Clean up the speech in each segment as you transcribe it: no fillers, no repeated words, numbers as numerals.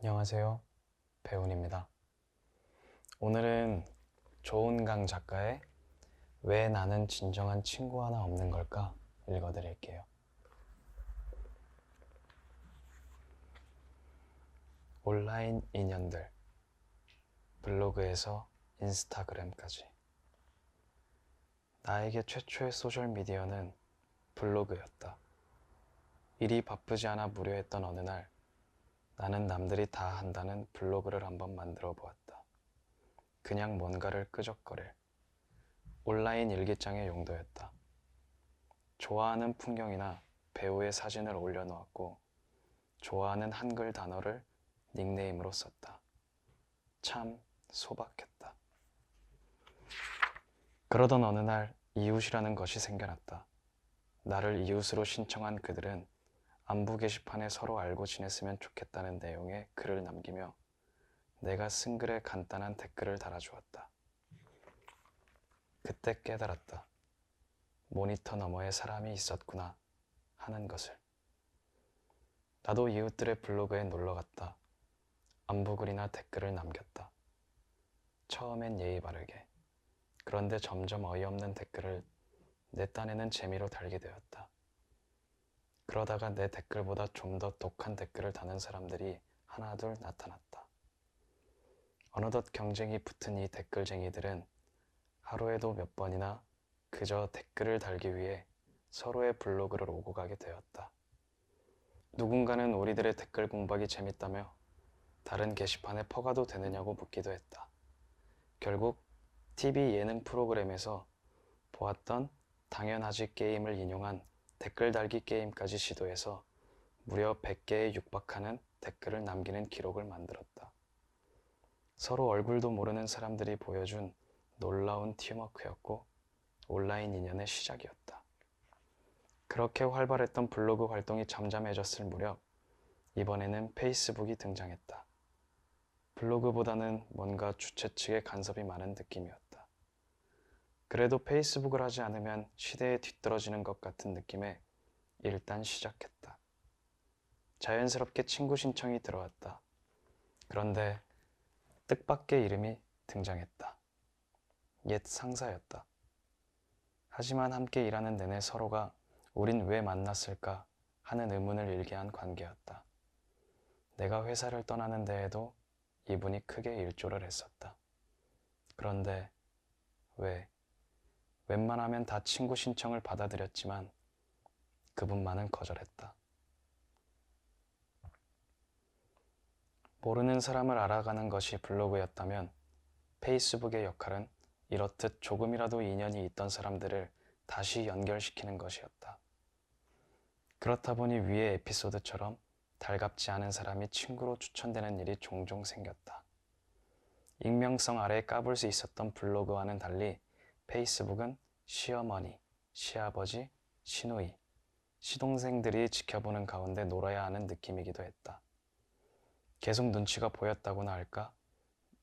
안녕하세요. 배훈입니다. 오늘은 조은강 작가의 왜 나는 진정한 친구 하나 없는 걸까 읽어드릴게요. 온라인 인연들, 블로그에서 인스타그램까지. 나에게 최초의 소셜미디어는 블로그였다. 일이 바쁘지 않아 무료했던 어느 날, 나는 남들이 다 한다는 블로그를 한번 만들어 보았다. 그냥 뭔가를 끄적거릴 온라인 일기장의 용도였다. 좋아하는 풍경이나 배우의 사진을 올려놓았고 좋아하는 한글 단어를 닉네임으로 썼다. 참 소박했다. 그러던 어느 날 이웃이라는 것이 생겨났다. 나를 이웃으로 신청한 그들은 안부 게시판에 서로 알고 지냈으면 좋겠다는 내용의 글을 남기며 내가 쓴 글에 간단한 댓글을 달아주었다. 그때 깨달았다. 모니터 너머에 사람이 있었구나 하는 것을. 나도 이웃들의 블로그에 놀러갔다. 안부글이나 댓글을 남겼다. 처음엔 예의 바르게. 그런데 점점 어이없는 댓글을 내 딴에는 재미로 달게 되었다. 그러다가 내 댓글보다 좀 더 독한 댓글을 다는 사람들이 하나둘 나타났다. 어느덧 경쟁이 붙은 이 댓글쟁이들은 하루에도 몇 번이나 그저 댓글을 달기 위해 서로의 블로그를 오고 가게 되었다. 누군가는 우리들의 댓글 공박이 재밌다며 다른 게시판에 퍼가도 되느냐고 묻기도 했다. 결국 TV 예능 프로그램에서 보았던 당연하지 게임을 인용한 댓글 달기 게임까지 시도해서 무려 100개에 육박하는 댓글을 남기는 기록을 만들었다. 서로 얼굴도 모르는 사람들이 보여준 놀라운 팀워크였고 온라인 인연의 시작이었다. 그렇게 활발했던 블로그 활동이 잠잠해졌을 무렵 이번에는 페이스북이 등장했다. 블로그보다는 뭔가 주최 측의 간섭이 많은 느낌이었다. 그래도 페이스북을 하지 않으면 시대에 뒤떨어지는 것 같은 느낌에 일단 시작했다. 자연스럽게 친구 신청이 들어왔다. 그런데 뜻밖의 이름이 등장했다. 옛 상사였다. 하지만 함께 일하는 내내 서로가 우린 왜 만났을까 하는 의문을 일게 한 관계였다. 내가 회사를 떠나는 데에도 이분이 크게 일조를 했었다. 그런데 웬만하면 다 친구 신청을 받아들였지만 그분만은 거절했다. 모르는 사람을 알아가는 것이 블로그였다면 페이스북의 역할은 이렇듯 조금이라도 인연이 있던 사람들을 다시 연결시키는 것이었다. 그렇다 보니 위의 에피소드처럼 달갑지 않은 사람이 친구로 추천되는 일이 종종 생겼다. 익명성 아래 까불 수 있었던 블로그와는 달리 페이스북은 시어머니, 시아버지, 시누이, 시동생들이 지켜보는 가운데 놀아야 하는 느낌이기도 했다. 계속 눈치가 보였다고나 할까?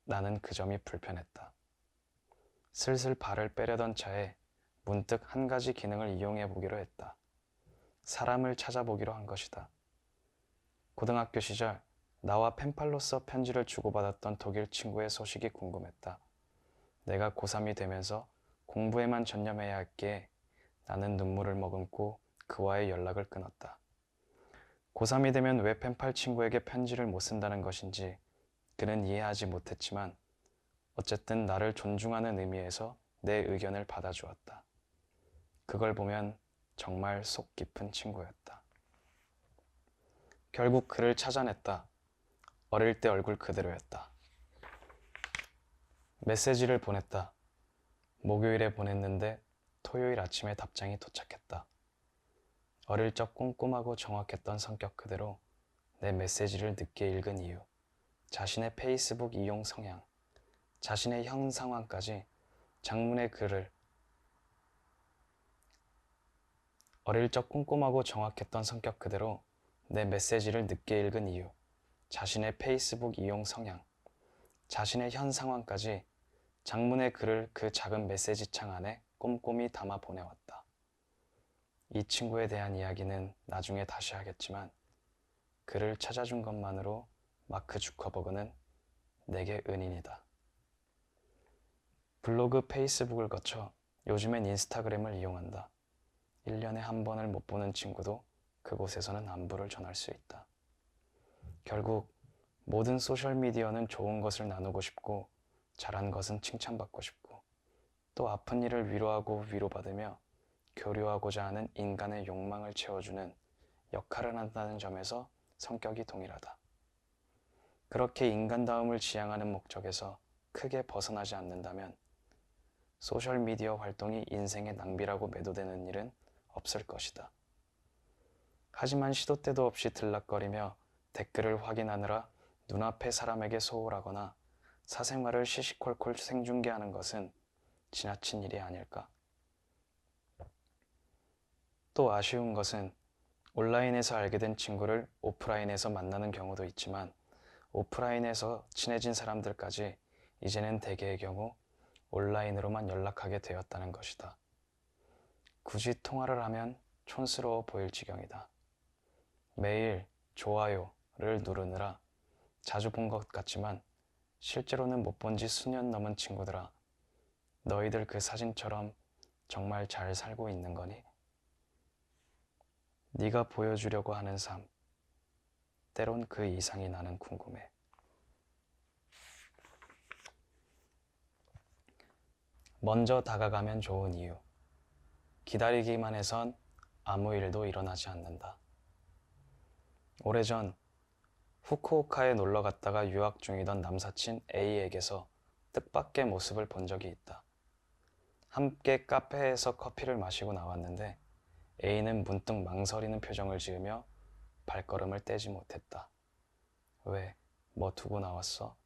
나는 그 점이 불편했다. 슬슬 발을 빼려던 차에 문득 한 가지 기능을 이용해 보기로 했다. 사람을 찾아보기로 한 것이다. 고등학교 시절 나와 펜팔로서 편지를 주고받았던 독일 친구의 소식이 궁금했다. 내가 고3이 되면서 공부에만 전념해야 했기에 나는 눈물을 머금고 그와의 연락을 끊었다. 고3이 되면 왜 펜팔 친구에게 편지를 못 쓴다는 것인지 그는 이해하지 못했지만 어쨌든 나를 존중하는 의미에서 내 의견을 받아주었다. 그걸 보면 정말 속 깊은 친구였다. 결국 그를 찾아냈다. 어릴 때 얼굴 그대로였다. 메시지를 보냈다. 목요일에 보냈는데 토요일 아침에 답장이 도착했다. 어릴 적 꼼꼼하고 정확했던 성격 그대로 내 메시지를 늦게 읽은 이유, 자신의 페이스북 이용 성향, 자신의 현 상황까지 장문의 글을 어릴 적 꼼꼼하고 정확했던 성격 그대로 내 메시지를 늦게 읽은 이유, 자신의 페이스북 이용 성향, 자신의 현 상황까지 장문의 글을 그 작은 메시지창 안에 꼼꼼히 담아 보내왔다. 이 친구에 대한 이야기는 나중에 다시 하겠지만 그를 찾아준 것만으로 마크 주커버그는 내게 은인이다. 블로그, 페이스북을 거쳐 요즘엔 인스타그램을 이용한다. 1년에 한 번을 못 보는 친구도 그곳에서는 안부를 전할 수 있다. 결국 모든 소셜미디어는 좋은 것을 나누고 싶고 잘한 것은 칭찬받고 싶고 또 아픈 일을 위로하고 위로받으며 교류하고자 하는 인간의 욕망을 채워주는 역할을 한다는 점에서 성격이 동일하다. 그렇게 인간다움을 지향하는 목적에서 크게 벗어나지 않는다면 소셜미디어 활동이 인생의 낭비라고 매도되는 일은 없을 것이다. 하지만 시도 때도 없이 들락거리며 댓글을 확인하느라 눈앞의 사람에게 소홀하거나 사생활을 시시콜콜 생중계하는 것은 지나친 일이 아닐까? 또 아쉬운 것은 온라인에서 알게 된 친구를 오프라인에서 만나는 경우도 있지만 오프라인에서 친해진 사람들까지 이제는 대개의 경우 온라인으로만 연락하게 되었다는 것이다. 굳이 통화를 하면 촌스러워 보일 지경이다. 매일 좋아요를 누르느라 자주 본 것 같지만 실제로는 못 본 지 수년 넘은 친구들아, 너희들 그 사진처럼 정말 잘 살고 있는 거니? 네가 보여주려고 하는 삶, 때론 그 이상이 나는 궁금해. 먼저 다가가면 좋은 이유. 기다리기만 해선 아무 일도 일어나지 않는다. 오래전 후쿠오카에 놀러 갔다가 유학 중이던 남사친 A에게서 뜻밖의 모습을 본 적이 있다. 함께 카페에서 커피를 마시고 나왔는데 A는 문득 망설이는 표정을 지으며 발걸음을 떼지 못했다. 왜, 뭐 두고 나왔어?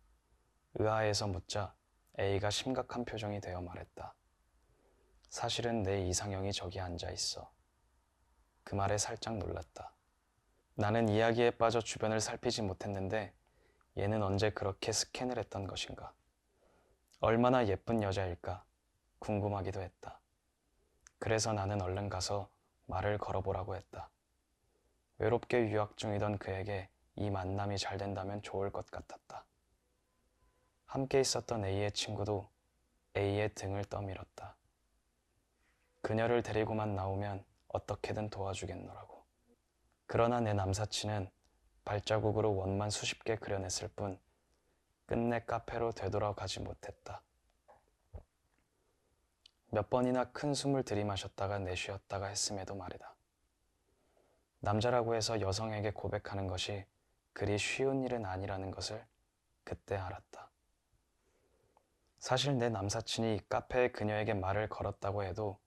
의아해서 묻자 A가 심각한 표정이 되어 말했다. 사실은 내 이상형이 저기 앉아 있어. 그 말에 살짝 놀랐다. 나는 이야기에 빠져 주변을 살피지 못했는데 얘는 언제 그렇게 스캔을 했던 것인가? 얼마나 예쁜 여자일까? 궁금하기도 했다. 그래서 나는 얼른 가서 말을 걸어보라고 했다. 외롭게 유학 중이던 그에게 이 만남이 잘 된다면 좋을 것 같았다. 함께 있었던 A의 친구도 A의 등을 떠밀었다. 그녀를 데리고만 나오면 어떻게든 도와주겠노라고. 그러나 내 남사친은 발자국으로 원만 수십 개 그려냈을 뿐 끝내 카페로 되돌아가지 못했다. 몇 번이나 큰 숨을 들이마셨다가 내쉬었다가 했음에도 말이다. 남자라고 해서 여성에게 고백하는 것이 그리 쉬운 일은 아니라는 것을 그때 알았다. 사실 내 남사친이 카페에 그녀에게 말을 걸었다고 해도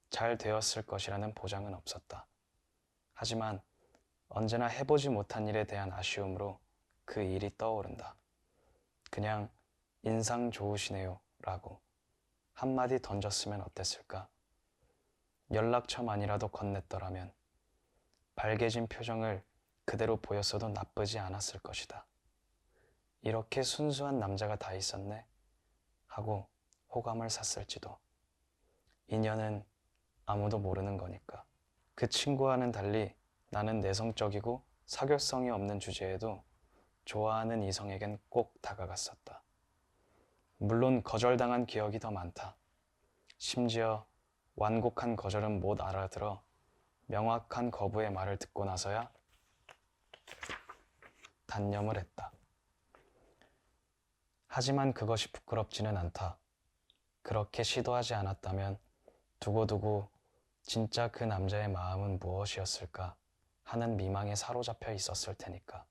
잘 되었을 것이라는 보장은 없었다. 하지만 언제나 해보지 못한 일에 대한 아쉬움으로 그 일이 떠오른다. 그냥 인상 좋으시네요 라고 한마디 던졌으면 어땠을까? 연락처만이라도 건넸더라면 발개진 표정을 그대로 보였어도 나쁘지 않았을 것이다. 이렇게 순수한 남자가 다 있었네 하고 호감을 샀을지도. 인연은 아무도 모르는 거니까. 그 친구와는 달리 나는 내성적이고 사교성이 없는 주제에도 좋아하는 이성에겐 꼭 다가갔었다. 물론 거절당한 기억이 더 많다. 심지어 완곡한 거절은 못 알아들어 명확한 거부의 말을 듣고 나서야 단념을 했다. 하지만 그것이 부끄럽지는 않다. 그렇게 시도하지 않았다면 두고두고 진짜 그 남자의 마음은 무엇이었을까 하는 미망에 사로잡혀 있었을 테니까.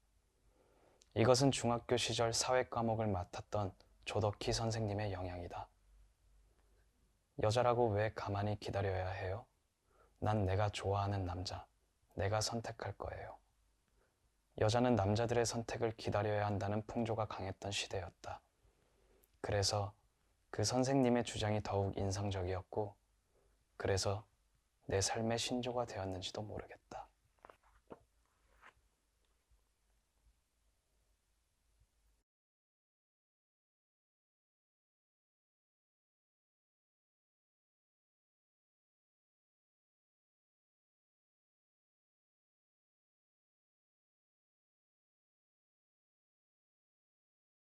이것은 중학교 시절 사회 과목을 맡았던 조덕희 선생님의 영향이다. 여자라고 왜 가만히 기다려야 해요? 난 내가 좋아하는 남자, 내가 선택할 거예요. 여자는 남자들의 선택을 기다려야 한다는 풍조가 강했던 시대였다. 그래서 그 선생님의 주장이 더욱 인상적이었고, 그래서 내 삶의 신조가 되었는지도 모르겠다.